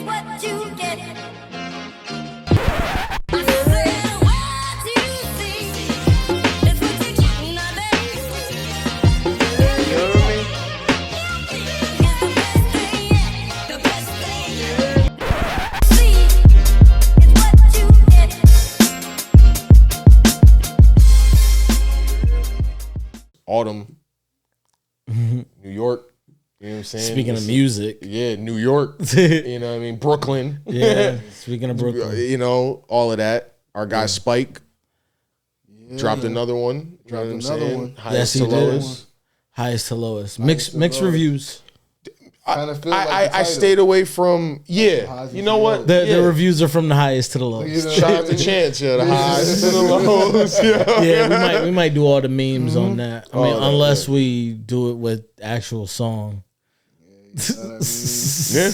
what you get. Autumn, New York, you know what I'm saying? Speaking of music. Yeah, New York, you know what I mean? Brooklyn. Yeah, speaking of Brooklyn. You know, all of that. Our guy Spike dropped another one. You know what I'm saying? Yes, he did. Highest to lowest. Mixed reviews. I stayed away from, you know what? The reviews are from the highest to the lowest. Shout out to Chance, the highest to the lowest. Yeah, we might do all the memes on that. I mean, unless we do it with actual song. Yeah.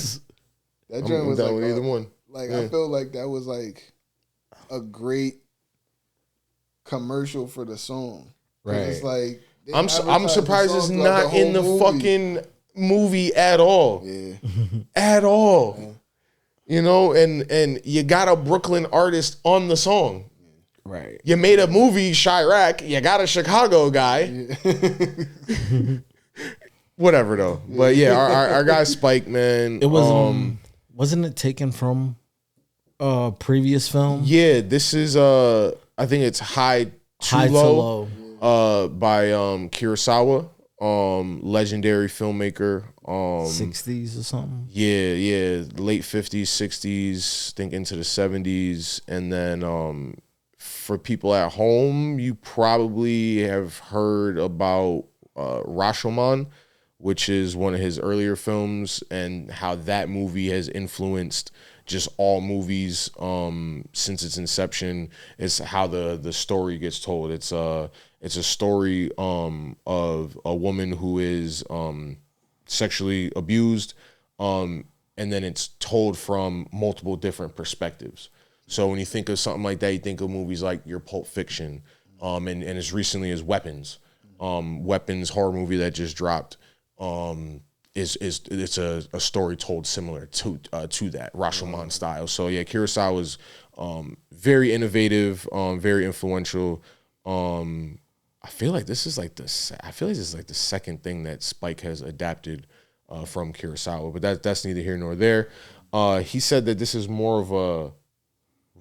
That joint was like either one. Like I feel like that was like a great commercial for the song. Right. It's like I'm surprised it's not in the fucking movie at all. Yeah. At all. Yeah. You know, and you got a Brooklyn artist on the song. Right. You made a movie, Chirac. You got a Chicago guy. Yeah. Whatever though. But yeah, our guy Spike, man. It was wasn't it taken from a previous film? Yeah, this is I think it's High to Low. By Kurosawa. Legendary filmmaker. 60s or something. Yeah, late 50s, 60s, think into the 70s, and then for people at home, you probably have heard about Rashomon, which is one of his earlier films, and how that movie has influenced just all movies since its inception. It's how the story gets told. It's a story of a woman who is sexually abused, and then it's told from multiple different perspectives. So when you think of something like that, you think of movies like your Pulp Fiction, and as recently as Weapons. Weapons horror movie that just dropped. It's a story told similar to that Rashomon style. So yeah, Kurosawa was very innovative, very influential. I feel like this is like the second thing that Spike has adapted from Kurosawa, but that's neither here nor there. He said that this is more of a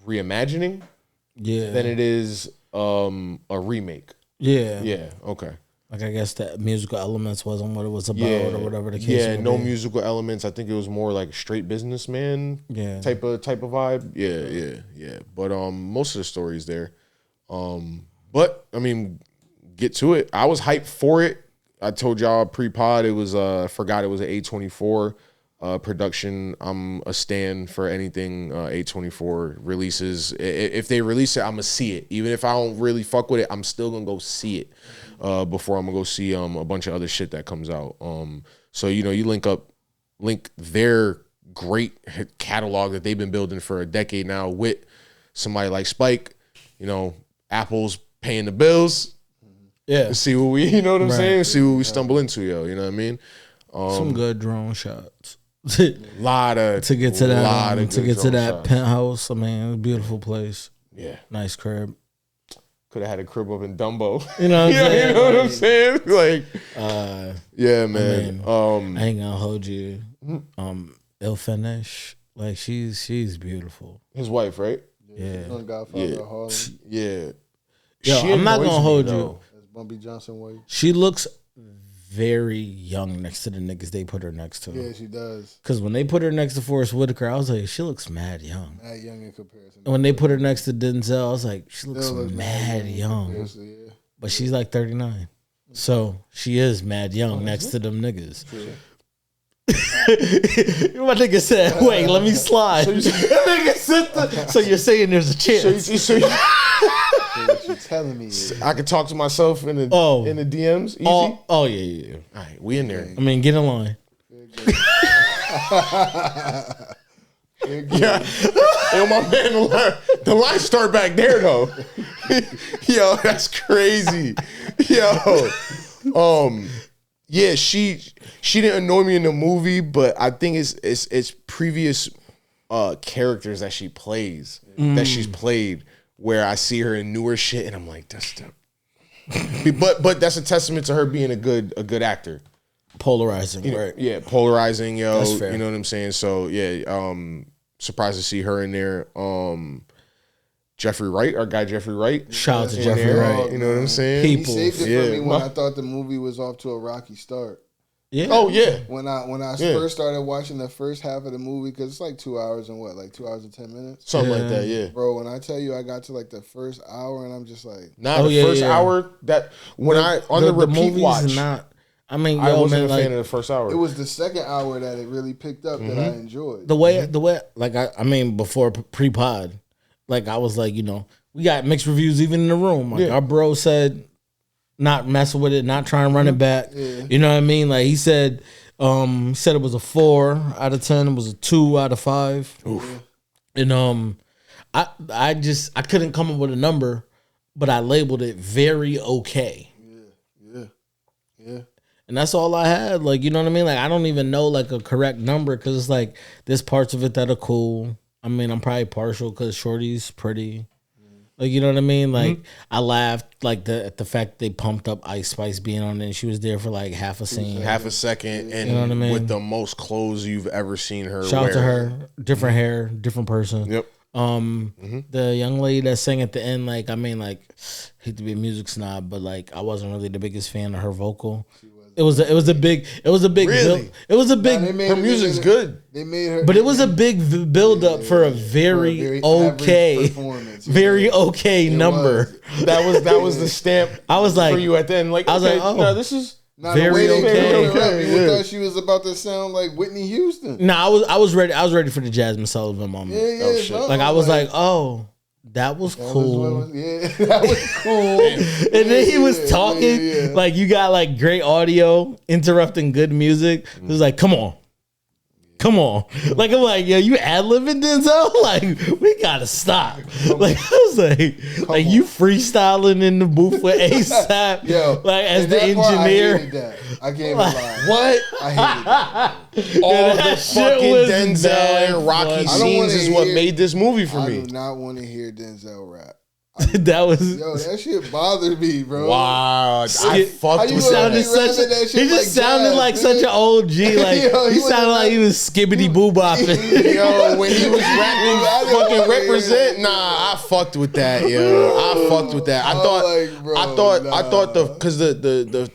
reimagining, than it is a remake. Yeah. Okay. Like I guess the musical elements wasn't what it was about, or whatever the case. Yeah, no musical elements. I think it was more like a straight businessman. Type of vibe. Yeah. But most of the story's there. But I mean, get to it. I was hyped for it. I told y'all pre-pod it was forgot it was an A24 production. I'm a stan for anything A24 releases. If they release it, I'm gonna see it. Even if I don't really fuck with it, I'm still gonna go see it before I'm gonna go see a bunch of other shit that comes out. So you know, you link their great catalog that they've been building for a decade now with somebody like Spike. You know, Apple's paying the bills. Yeah. See what we, you know what I'm saying? See what we stumble into, yo. You know what I mean? Some good drone shots. To get to that penthouse. I mean, it was a beautiful place. Yeah. Nice crib. Could have had a crib up in Dumbo. You know what I'm saying? You know what I'm saying? Like, yeah, man. I ain't gonna hold you. Il Finish, like she's beautiful. His wife, right? Yeah. Yeah. Yo, I'm not gonna hold you. That's Bumpy Johnson wife. She looks very young next to the niggas they put her next to. Yeah, she does. Because when they put her next to Forrest Whitaker, I was like, she looks mad young. Mad young in comparison. And when they put her next to Denzel, I was like, she looks mad young. Yeah. But she's like 39. So she is mad young next to them niggas. Yeah. My nigga said, wait, let me slide. So you're saying there's a chance. What you telling me? I can talk to myself in the DMs. Easy? Oh yeah. All right, we in there. I mean, get in line. Yeah. Yo, my man, the line start back there though. Yo, that's crazy. Yo. Yeah, she didn't annoy me in the movie, but I think it's previous characters that she plays, that she's played, where I see her in newer shit and I'm like, that's the but that's a testament to her being a good actor. Polarizing, right? Yeah, polarizing, yo. That's fair. You know what I'm saying? So yeah, surprised to see her in there. Jeffrey Wright, our guy Jeffrey Wright. Shout out to in Jeffrey there, Wright. You know what I'm saying? He People. saved it Yeah. for me when I thought the movie was off to a rocky start. Yeah. Oh yeah. When I first started watching the first half of the movie, because it's like 2 hours and what, like 2 hours and 10 minutes? Something like that, yeah. Bro, when I tell you I got to like the first hour and I'm just like... Nah, the first hour, that when the repeat watch, not. I mean, I wasn't man, a fan of the first hour. It was the second hour that it really picked up that I enjoyed. the way, like I mean, before pre-pod, like I was like, we got mixed reviews even in the room. Like our bro said, not messing with it, not trying to run it back. Yeah. You know what I mean? Like he said it was a 4 out of 10. It was a 2 out of 5. Oof. And I couldn't come up with a number, but I labeled it very okay. Yeah. And that's all I had. Like, you know what I mean? Like, I don't even know like a correct number because it's like there's parts of it that are cool. I mean, I'm probably partial because Shorty's pretty. Like, you know what I mean? Like, I laughed like at the fact they pumped up Ice Spice being on it. And she was there for like half a scene. half a second, and You know what I mean? with the most clothes you've ever seen her Shout wear. out to her. Different hair, different person. Yep. The young lady that sang at the end, like, I mean, like, hate to be a music snob, but like, I wasn't really the biggest fan of her vocal. It was a big Really? build. It was a big, Her music's good. They made her... but it was a big build up for a very okay, average performance. very okay number. That was the stamp I was like, for you at the end. Like, I was okay, like, oh. no, this is Nah, Very the way they okay. built her up, people Yeah. thought she was about to sound like Whitney Houston. nah, I was ready. I was ready for the Jasmine Sullivan moment. Yeah, Oh, shit. no, Like I was like, oh, that was that was cool. what was- yeah, that was cool. And then he was talking yeah. like you got like great audio interrupting good music. It was like, come on. Like I'm like, yo, you ad-libbing Denzel? Like, we gotta stop. Like I was like you freestyling in the booth with ASAP. Yo, like as and the that part, engineer. I hated that. I can't even lie. what I hated that. all that the shit fucking was Denzel bad, and Rocky but- I don't scenes wanna is what hear- made this movie for I me. do not want to hear Denzel rap. That was Yo, that shit bothered me, bro. Wow, I How fucked you with gonna sounded that. be such rapping that he shit just like sounded jazz, like man. such an OG. Like Yo, he he sounded like he was skibbity boo bopping. Yo, when he was rapping, I didn't fucking wanna hear represent. that. Nah, I fucked with that, yo. I fucked with that. I I'm thought, like, bro, I thought nah. because the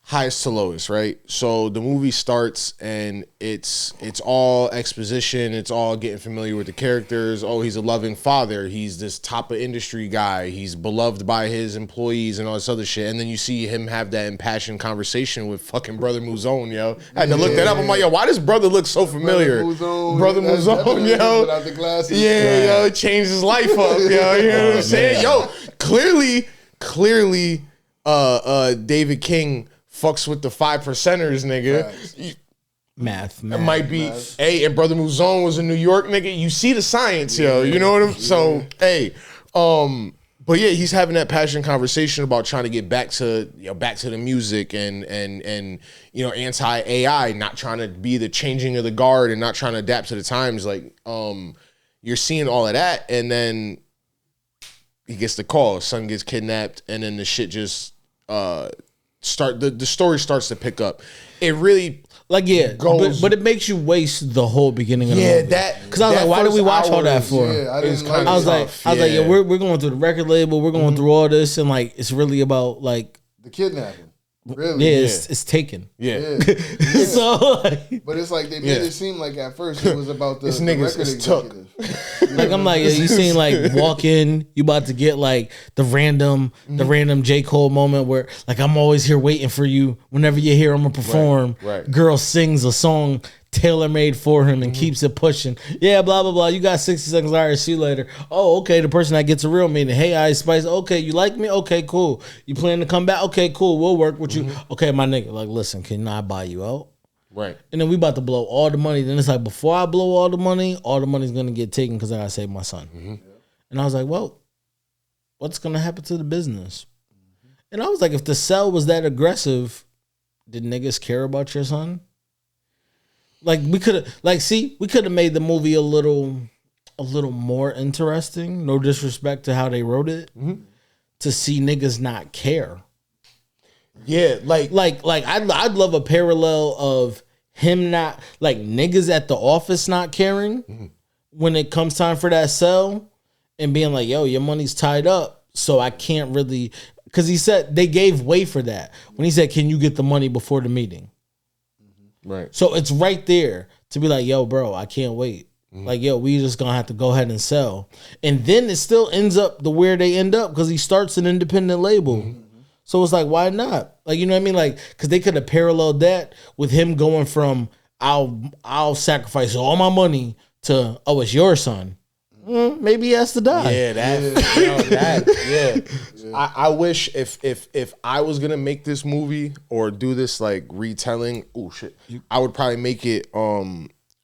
highest to lowest, right? So the movie starts and it's all exposition. It's all getting familiar with the characters. Oh, he's a loving father. He's this top of industry guy. He's beloved by his employees and all this other shit. And then you see him have that impassioned conversation with fucking Brother Muzone, yo. I had to look that up. I'm like, yo, why does brother look so familiar? Brother That's Muzone, definitely yo. without the glasses. Yeah, yo, it changed his life up, yo. You know what I'm saying? Yo, clearly, David King fucks with the 5%ers, nigga. Facts. Math. It might be, hey, and Brother Muzone was a New York nigga. You see the science, yo. You know what I'm so, hey, but yeah, he's having that passionate conversation about trying to get back to the music and anti-AI, not trying to be the changing of the guard and not trying to adapt to the times. Like, you're seeing all of that, and then he gets the call, his son gets kidnapped, and then the shit just the story starts to pick up. It really goes, but it makes you waste the whole beginning of the movie. because I was like, why did we watch all that for? Yeah, I didn't like I was like, tough, yeah, yeah. we're going through the record label, we're going through all this, and like it's really about like the kidnapping. Really? yeah, it's taken. yeah. Yeah. So like, But it's like they made it seem like at first it was about the This nigga's record is took. executive. like I'm like, yeah, you seen like walk in, you about to get like the random J. Cole moment where like I'm always here waiting for you. Whenever you're here, I'm gonna perform. Right. Girl sings a song tailor made for him and keeps it pushing. Yeah, blah blah blah. You got 60 seconds. All right, see you later. Oh, okay. The person that gets a real meaning. Hey, Ice Spice. Okay, you like me? Okay, cool. You plan to come back? Okay, cool. We'll work with you. Okay, my nigga. Like, listen, can I buy you out? Right. And then we about to blow all the money. Then it's like, before I blow all the money's gonna get taken because I gotta save my son. And I was like, well, what's gonna happen to the business? And I was like, if the cell was that aggressive, did niggas care about your son? Like we could have, we could have made the movie a little more interesting. No disrespect to how they wrote it. Mm-hmm. To see niggas not care. Yeah, like I'd love a parallel of him not like niggas at the office not caring when it comes time for that sell and being like, yo, your money's tied up, so I can't really. Because he said they gave way for that when he said, "Can you get the money before the meeting?" Right. So it's right there to be like, "Yo, bro, I can't wait." Like, yo, we just gonna have to go ahead and sell, and then it still ends up the where they end up because he starts an independent label. So it's like, why not? Like, you know what I mean? Like, because they could have paralleled that with him going from I'll sacrifice all my money to it's your son. Maybe he has to die. Yeah, I wish if I was gonna make this movie or do this like retelling, I would probably make it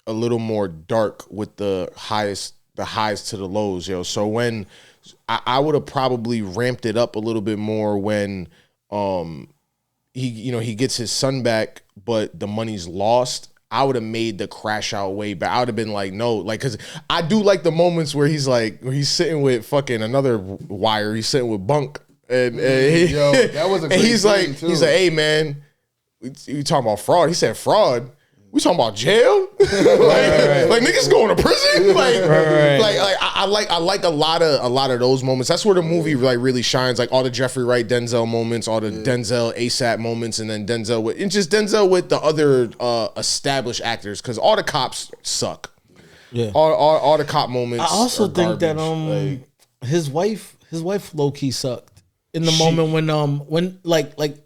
a little more dark with the highs to the lows, yo. So when I would have probably ramped it up a little bit more when he gets his son back, but the money's lost. I would have made the crash out way back. I would have been like, no, like, because I do like the moments where he's sitting with fucking another wire. He's sitting with Bunk, and that was a great he's like, too. he's like, hey man, you talking about fraud? He said fraud. We talking about jail? Like niggas going to prison? I like a lot of those moments. That's where the movie like really shines. Like all the Jeffrey Wright Denzel moments, all the Denzel ASAP moments, and then Denzel with the other established actors, because all the cops suck. Yeah, all the cop moments. I also think garbage. that his wife low key sucked in the moment when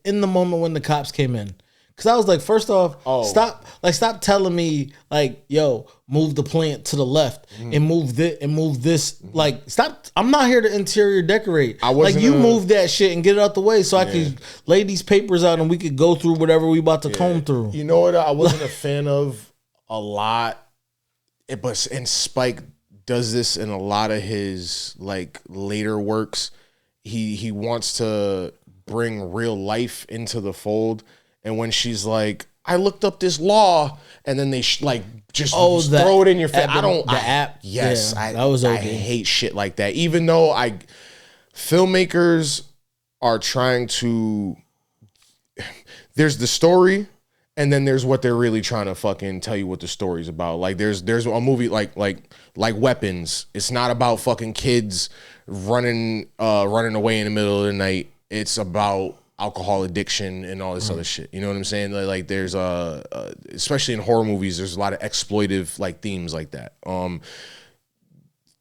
in the moment when the cops came in. Cause I was like, first off, stop telling me like, yo, move the plant to the left and move this. Like, stop. I'm not here to interior decorate. Move that shit and get it out the way so I could lay these papers out and we could go through whatever we about to comb through. You know what I wasn't a fan of a lot, and Spike does this in a lot of his like later works. He wants to bring real life into the fold. And when she's like, I looked up this law, and then they throw it in your face. App. Yes, yeah, that was okay. I hate shit like that. Even though filmmakers are trying to, there's the story, and then there's what they're really trying to fucking tell you what the story's about. Like there's a movie like Weapons. It's not about fucking kids running away in the middle of the night. It's about alcohol addiction and all this other shit. You know what I'm saying? Like there's especially in horror movies, there's a lot of exploitive like themes like that.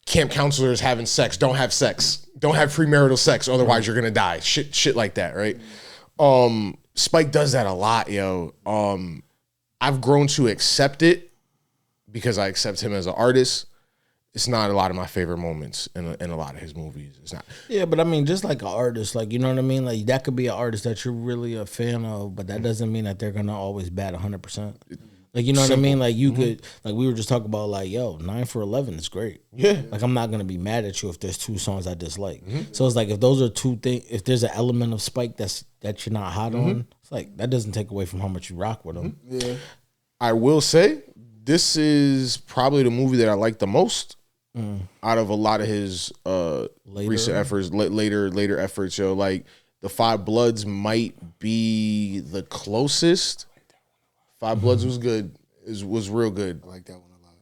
Camp counselors having sex, don't have premarital sex, otherwise you're gonna die. Shit like that, right? Spike does that a lot, yo. I've grown to accept it because I accept him as an artist. It's not a lot of my favorite moments in a lot of his movies. It's not. Yeah, but I mean, just like an artist, like, you know what I mean? Like, that could be an artist that you're really a fan of, but that doesn't mean that they're going to always bat 100%. Like, you know what I mean? Like, you could, like, we were just talking about, like, yo, 9 for 11 is great. Yeah. Like, I'm not going to be mad at you if there's 2 songs I dislike. So it's like, if those are 2 things, if there's an element of Spike that you're not hot on, it's like, that doesn't take away from how much you rock with him. Yeah. I will say, this is probably the movie that I like the most. Out of a lot of his recent efforts, later efforts, yo, like the Five Bloods might be the closest. Five Bloods was good, was real good. I like that one a lot.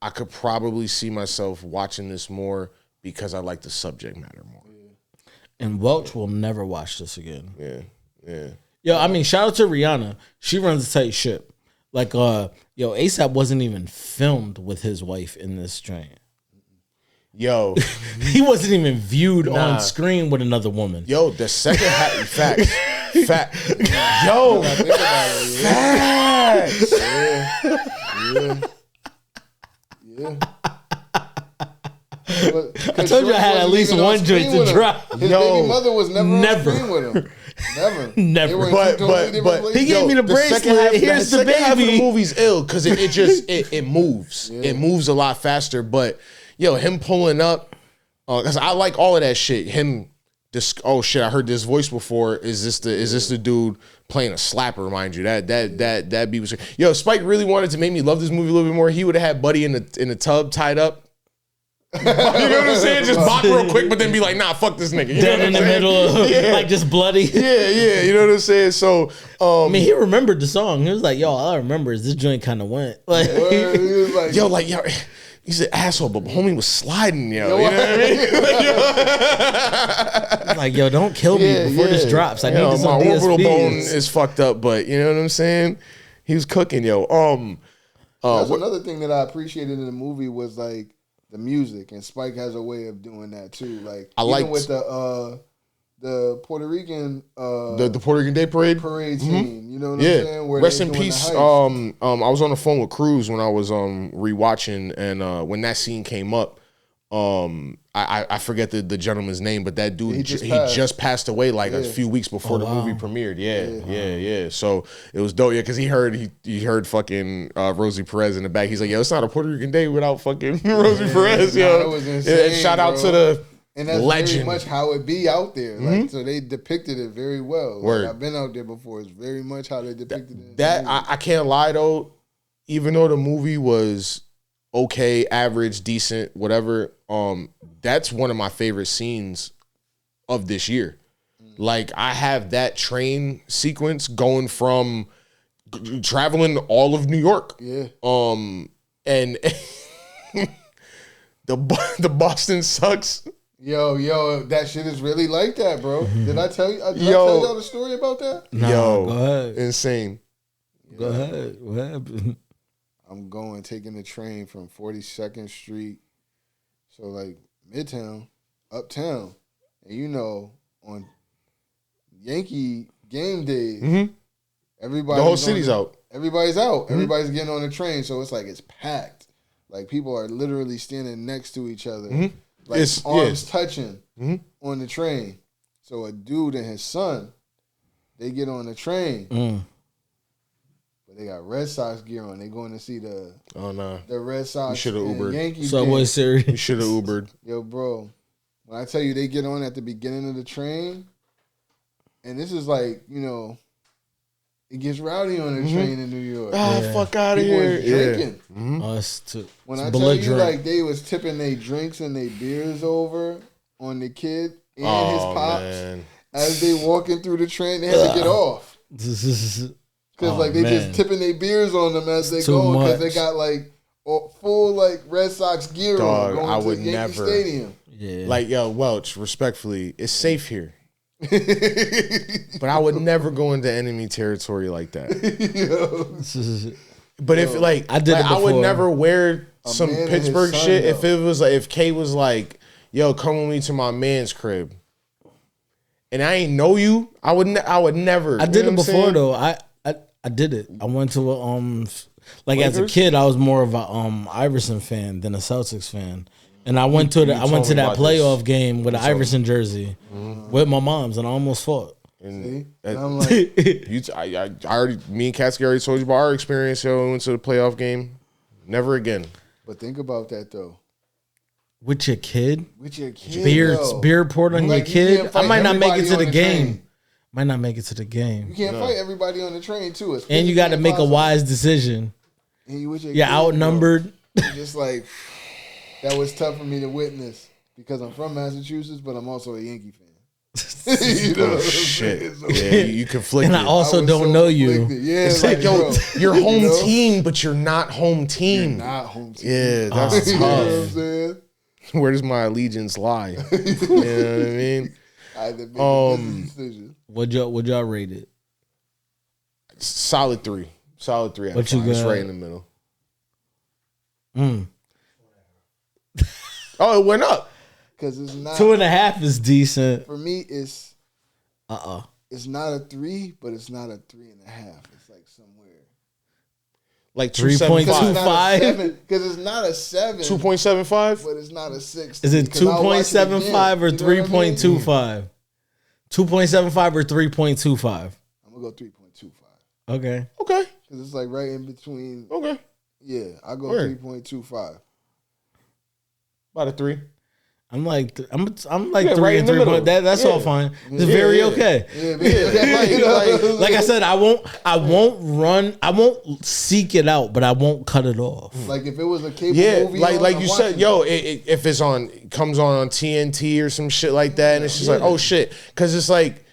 I could probably see myself watching this more because I like the subject matter more. And Welch will never watch this again. Yeah. Yo, I mean, shout out to Rihanna. She runs a tight ship. Like, ASAP wasn't even filmed with his wife in this joint. Yo, he wasn't even viewed on screen with another woman. Yo, the second fact. Yo, facts. Yeah. I told you I had at least one joint to drop. His baby mother was never on screen with him. Never. But he gave me the bracelet. Here's the baby. Second half of the movie's ill because it moves. Yeah. It moves a lot faster. But yo, him pulling up, because I like all of that shit. Him this. Oh shit! I heard this voice before. Is this the dude playing a slapper? Mind you, that beat was. Yo, Spike really wanted to make me love this movie a little bit more. He would have had Buddy in the tub tied up. You know what I'm saying? Just bop real quick, but then be like, nah, fuck this nigga. You Dead in the middle of like just bloody. Yeah. You know what I'm saying? So I mean, he remembered the song. He was like, yo, all I remember is this joint kind of went. Like, He was like, yo, he's an asshole, but homie was sliding, yo. You know what I mean? like, yo, don't kill me before this drops. I need this my on orbital bone DSPs. is fucked up, but you know what I'm saying? He was cooking, yo. that's another thing that I appreciated in the movie was like the music, and Spike has a way of doing that too. Like even with the Puerto Rican the Puerto Rican Day Parade scene. You know what I'm saying? Where rest they in doing peace. the heist. I was on the phone with Cruz when I was rewatching, and when that scene came up, I forget the gentleman's name, but that dude he just passed away like a few weeks before the movie premiered. Yeah. So it was dope. Yeah, because he heard fucking Rosie Perez in the back. He's like, yo, it's not a Puerto Rican day without fucking Rosie Perez. Yo, that was insane, and shout out to the. And that's legend. very much how it be out there. Like, so they depicted it very well. Word. Like, I've been out there before. It's very much how they depicted it. That I can't lie though, even though the movie was okay, average, decent, whatever, that's one of my favorite scenes of this year. Like I have that train sequence going from traveling all of New York. Yeah. And the Boston sucks. Yo, that shit is really like that, bro. Did I tell you? Did I tell y'all the story about that? Go ahead. Insane. Go ahead. What happened? I'm taking the train from 42nd Street, so like Midtown, uptown, and you know, on Yankee game days, everybody, the whole city's out. Everybody's out. Everybody's getting on the train, so it's like it's packed. Like people are literally standing next to each other. Like arms touching on the train. So a dude and his son, they get on the train. But they got Red Sox gear on. They going to see the Red Sox. You should have Ubered. Yankees Subway game. Series. You should have Ubered. Yo, bro. When I tell you they get on at the beginning of the train, and this is like, you know, it gets rowdy on the train in New York. Fuck out of People here. is drinking. Us too. When I tell you, like, they was tipping their drinks and their beers over on the kid and his pops, as they walking through the train, they had to get off. Because, like, they just tipping their beers on them as they go, because they got, like, full, like, Red Sox gear on going I to would Yankee never. Stadium. Yeah. Like, yo, Welch, respectfully, it's safe here. But I would never go into enemy territory like that. But if like I did, I would never wear some Pittsburgh shit if it was like if K was like, "Yo, come with me to my man's crib," and I ain't know you, I would never. I did it before though. I did it. I went to a like Lakers? As a kid, I was more of a Iverson fan than a Celtics fan. And I went to that playoff game with an Iverson jersey with my mom's, and I almost fought. And I'm like, I already, me and Katsky already told you about our experience. We went to the playoff game. Never again. But think about that though. With your kid, though. beer poured on like, your kid. I might not make it to the game. Train. Might not make it to the game. You can't fight everybody on the train too. And you got to make a wise decision. And you're kid, outnumbered. Just like. That was tough for me to witness because I'm from Massachusetts, but I'm also a Yankee fan. You know shit. So, yeah, you conflicted. And I also don't know conflicted. You. Yeah, it's like, yo, you're home team, but you're not home team. You're not home team. Yeah, that's tough. You know what I'm saying? Where does my allegiance lie? You know what I mean? I had to make a decision. Would y'all rate it? Solid 3. Solid 3. What you got? It's right in the middle. Oh, it went up. Because it's not 2.5 is decent. for me. It's It's not a 3, but it's not a 3.5. It's like somewhere like 3.25 because it's not a 7. 2.75, but it's not a 6. Is it 2.75 or 3.25? 2.75 or 3.25? I'm gonna go 3.25. Okay. Because it's like right in between. Okay. Yeah, I go 3.25. About a 3. I'm like Yeah, 3 right in and the 3 middle. points. That's all fine. It's very okay. Like I said, I won't seek it out, but I won't cut it off. Like if it was a cable movie, like you said, if it's comes on TNT or some shit like that, and it's just like, oh shit, because it's like,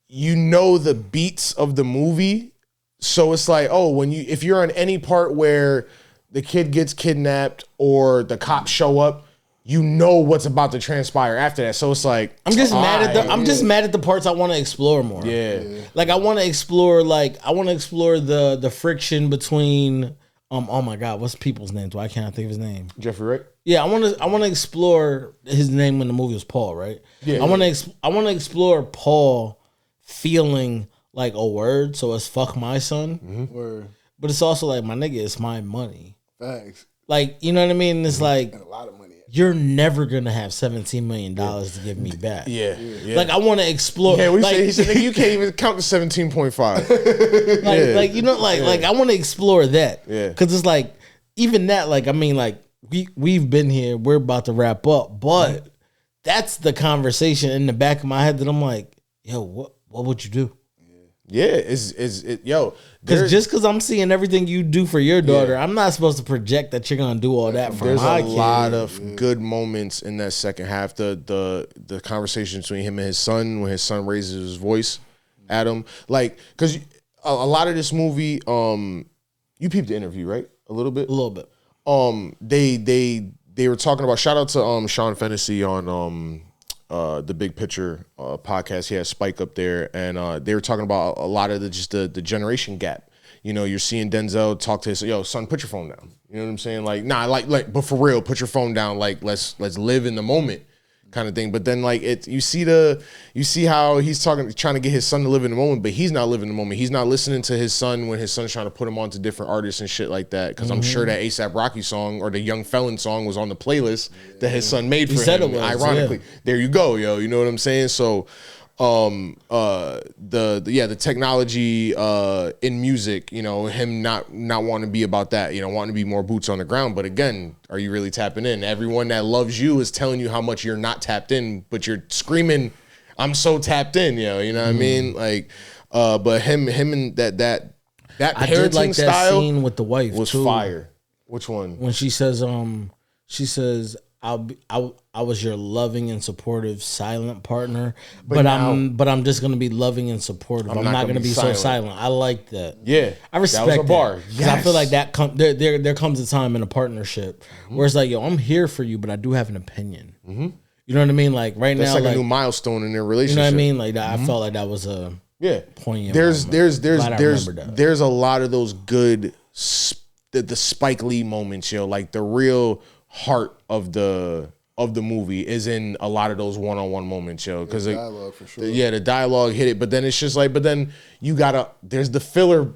you know, the beats of the movie, so it's like, oh, if you're on any part where the kid gets kidnapped or the cops show up, you know what's about to transpire after that. So it's like, I'm just mad at the parts I want to explore more. Yeah. Like I want to explore the friction between oh my God, what's people's names? Why can't I think of his name? Jeffrey Wright. Yeah, I want to explore his name when the movie was Paul, right? Yeah. I want to explore Paul feeling like a word, so it's fuck my son. Mm-hmm. Word. But it's also like, my nigga, it's my money. Facts. Like, you know what I mean? It's like, And a lot of money. you're never gonna have $17 million to give me back. Yeah. Like, I want to explore. Yeah, he said, nigga, you can't even count to 17.5. like you know, like I want to explore that. Yeah. Because it's like, even that, like, I mean, like, we've been here, we're about to wrap up, but that's the conversation in the back of my head that I'm like, yo, what would you do? Yeah, because just because I'm seeing everything you do for your daughter, I'm not supposed to project that you're gonna do all that for my kid. There's a lot of good moments in that second half. The conversation between him and his son, when his son raises his voice at him, like, because a lot of this movie, you peeped the interview, right? A little bit. They were talking about, shout out to Sean Fennessy on the Big Picture podcast. He had Spike up there, and they were talking about a lot of the generation gap. You know, you're seeing Denzel talk to his son, put your phone down. You know what I'm saying? Like, nah, like, but for real, put your phone down. Like, let's live in the moment, kind of thing. But then, like, you see how he's trying to get his son to live in the moment, but he's not living in the moment. He's not listening to his son when his son's trying to put him onto different artists and shit like that. Because I'm sure that A$AP Rocky song or the Young Felon song was on the playlist that his son made for him. Ironically, there you go, yo. You know what I'm saying? So, the technology in music, you know, him not wanting to be about that, you know, wanting to be more boots on the ground. But again, are you really tapping in? Everyone that loves you is telling you how much you're not tapped in, but you're screaming, I'm so tapped in, yo. You know what I mean? Like, but him and that I parenting did like that style scene with the wife was too. fire. Which one? When she says, I was your loving and supportive silent partner, but I'm just gonna be loving and supportive. I'm not gonna be so silent. I like that. Yeah, I respect that was a bar. Because I feel like there comes a time in a partnership where it's like, yo, I'm here for you, but I do have an opinion. You know what I mean? Like right that's now, like a new milestone in their relationship. You know what I mean? Like I felt like that was a poignant. There's moment. there's a lot of those good the Spike Lee moments, yo. Like the real heart of the movie is in a lot of those one-on-one moments, yo. Because dialogue for sure. The dialogue hit it, but then it's just like, there's the filler,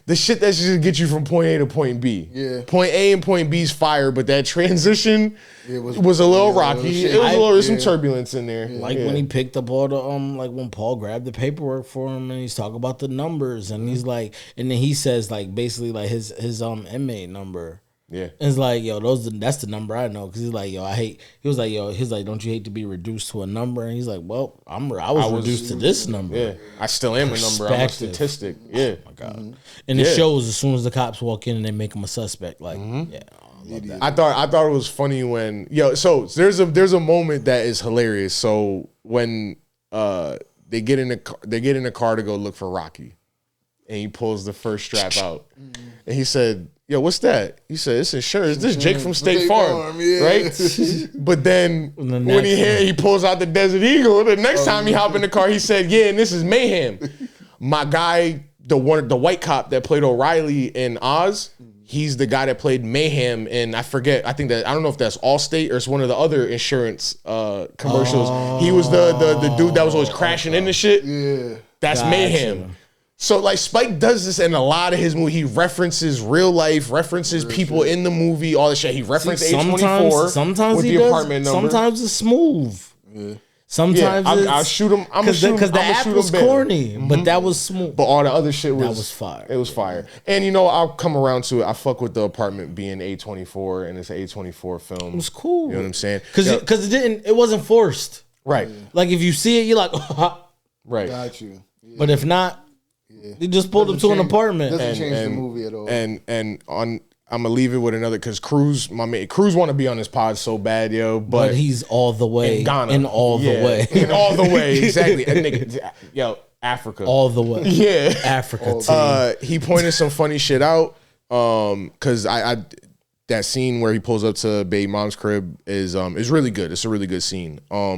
the shit that's just gonna get you from point A to point B. Yeah. Point A and point B is fire, but that transition was a little rocky. It was a little some turbulence in there. Like when he picked up all the like when Paul grabbed the paperwork for him and he's talking about the numbers and he's like, and then he says like basically like his inmate number. Yeah, and it's like, yo, that's the number I know, because he's like, yo, he was like, don't you hate to be reduced to a number? And he's like, well, I was reduced to this number. Yeah, I still am a number. I'm a statistic. Yeah, oh my God. And it shows as soon as the cops walk in and they make him a suspect. Like, yeah, I love that. I thought it was funny when so there's a moment that is hilarious. So when they get in the car to go look for Rocky, and he pulls the first strap out, and he said, yo, what's that? He said, it's insurance. This is Jake from State Farm, right? But then when he pulls out the Desert Eagle, the next time he hop in the car, he said, yeah, and this is Mayhem. My guy, the white cop that played O'Reilly in Oz, he's the guy that played Mayhem, and I don't know if that's Allstate or it's one of the other insurance commercials. He was the dude that was always crashing into shit. Yeah. That's Mayhem. So like Spike does this in a lot of his movie. He references real life, references people in the movie, all the shit. He referenced A24 sometimes with he the does, apartment number. Sometimes it's smooth. Yeah. Sometimes I'll shoot him. I'm because the app was corny, but that was smooth. But all the other shit was fire. It was fire. And you know, I'll come around to it. I fuck with the apartment being A24 and it's an A24 film. It was cool. You know what I'm saying? Because it wasn't forced. Right. Like if you see it, you're like, right. Got you. Yeah. But if not, you just pulled up to an apartment. Doesn't change the movie at all. And I'm gonna leave it with another because Cruz, my man, Cruz want to be on this pod so bad, yo. But he's all the way in Ghana, in all the way, in all the way, exactly. And nigga, yo, Africa, all the way, yeah, Africa. He pointed some funny shit out, because I that scene where he pulls up to baby mom's crib is really good. It's a really good scene. Oh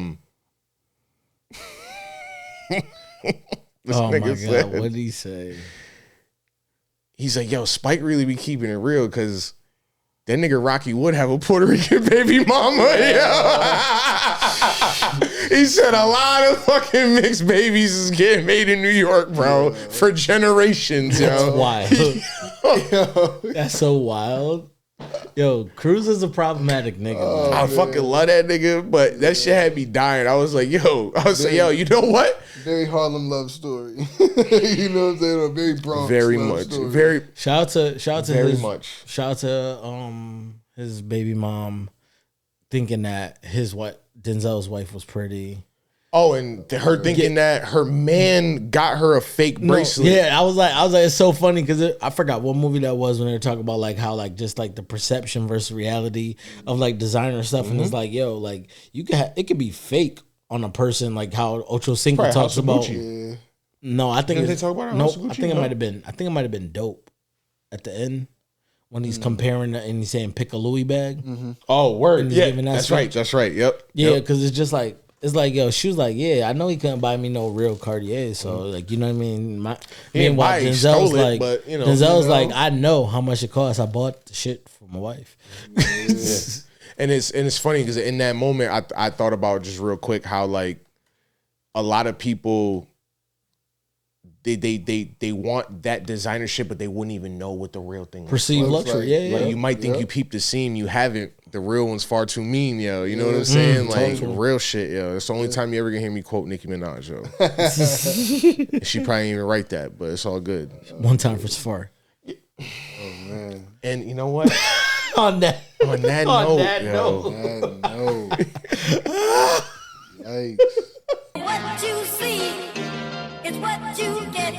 my god, what did he say? He's like, yo, Spike really be keeping it real because that nigga Rocky would have a Puerto Rican baby mama. He said a lot of fucking mixed babies is getting made in New York, bro, for generations, yo. That's wild. That's so wild. Yo, Cruz is a problematic nigga. I fucking love that nigga, but that shit had me dying. I was like, yo, you know what? Very Harlem love story. You know what I'm saying? A very Bronx very love much. story. Very shout out to very his, much. Shout out to his baby mom thinking that Denzel's wife was pretty. Oh, and her thinking that her man got her a fake bracelet. Yeah, I was like, it's so funny because I forgot what movie that was when they were talking about like how like just like the perception versus reality of like designer stuff, and it's like, yo, like it could be fake on a person, like how Ocho Cinco talks about. Yeah. No, I think they talk about it. No, I think it might have been. I think it might have been Dope at the end when he's comparing and he's saying pick a Louis bag. Mm-hmm. Oh, word. Yeah, that's right. That's right. Yep. Yeah, because it's just like. It's like, yo, she was like, yeah, I know he couldn't buy me no real Cartier, so like, you know what I mean? Meanwhile, Denzel's like, but, you know, Denzel's like, I know how much it costs. I bought the shit for my wife. Yeah. And it's funny because in that moment, I thought about just real quick how like a lot of people they want that designer shit, but they wouldn't even know what the real thing is. Perceived luxury, Like you might think you peeped the seam, you haven't. The real one's far too mean, yo. You know what I'm saying? Like real shit, yo. It's the only time you ever gonna hear me quote Nicki Minaj, yo. And she probably didn't even write that, but it's all good. One time for Safari. Oh man. And you know what? on that note, Yikes. What you see is what you get.